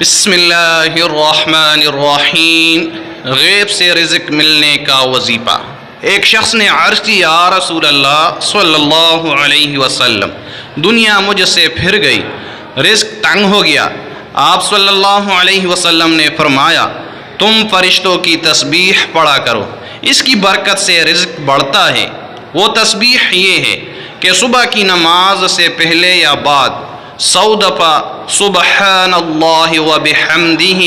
بسم اللہ الرحمن الرحیم۔ غیب سے رزق ملنے کا وظیفہ۔ ایک شخص نے عرض کی، یا رسول اللہ صلی اللہ علیہ وسلم، دنیا مجھ سے پھر گئی، رزق تنگ ہو گیا۔ آپ صلی اللہ علیہ وسلم نے فرمایا، تم فرشتوں کی تسبیح پڑھا کرو، اس کی برکت سے رزق بڑھتا ہے۔ وہ تسبیح یہ ہے کہ صبح کی نماز سے پہلے یا بعد 100 دفعہ سبحان اللہ وبحمدہ،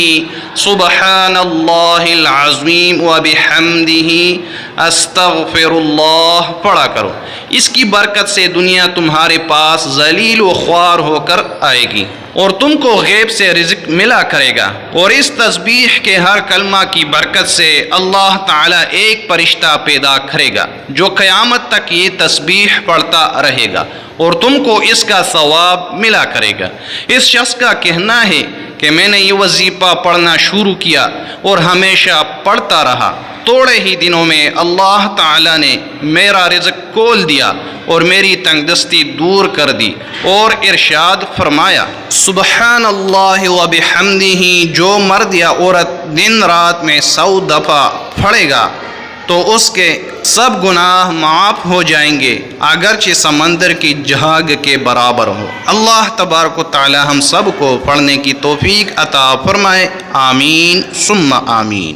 سبحان اللہ العظیم وبحمدہ، استغفر اللہ پڑھا کرو۔ اس کی برکت سے دنیا تمہارے پاس ذلیل و خوار ہو کر آئے گی اور تم کو غیب سے رزق ملا کرے گا۔ اور اس تسبیح کے ہر کلمہ کی برکت سے اللہ تعالیٰ ایک فرشتہ پیدا کرے گا جو قیامت تک یہ تسبیح پڑھتا رہے گا اور تم کو اس کا ثواب ملا کرے گا۔ اس شخص کا کہنا ہے کہ میں نے یہ وظیفہ پڑھنا شروع کیا اور ہمیشہ پڑھتا رہا۔ تھوڑے ہی دنوں میں اللہ تعالیٰ نے میرا رزق کھول دیا اور میری تنگ دستی دور کر دی، اور ارشاد فرمایا، سبحان اللہ وبحمدہ جو مرد یا عورت دن رات میں 100 دفعہ پڑھے گا تو اس کے سب گناہ معاف ہو جائیں گے، اگرچہ سمندر کی جھاگ کے برابر ہو۔ اللہ تبارک و تعالی ہم سب کو پڑھنے کی توفیق عطا فرمائے، آمین ثم آمین۔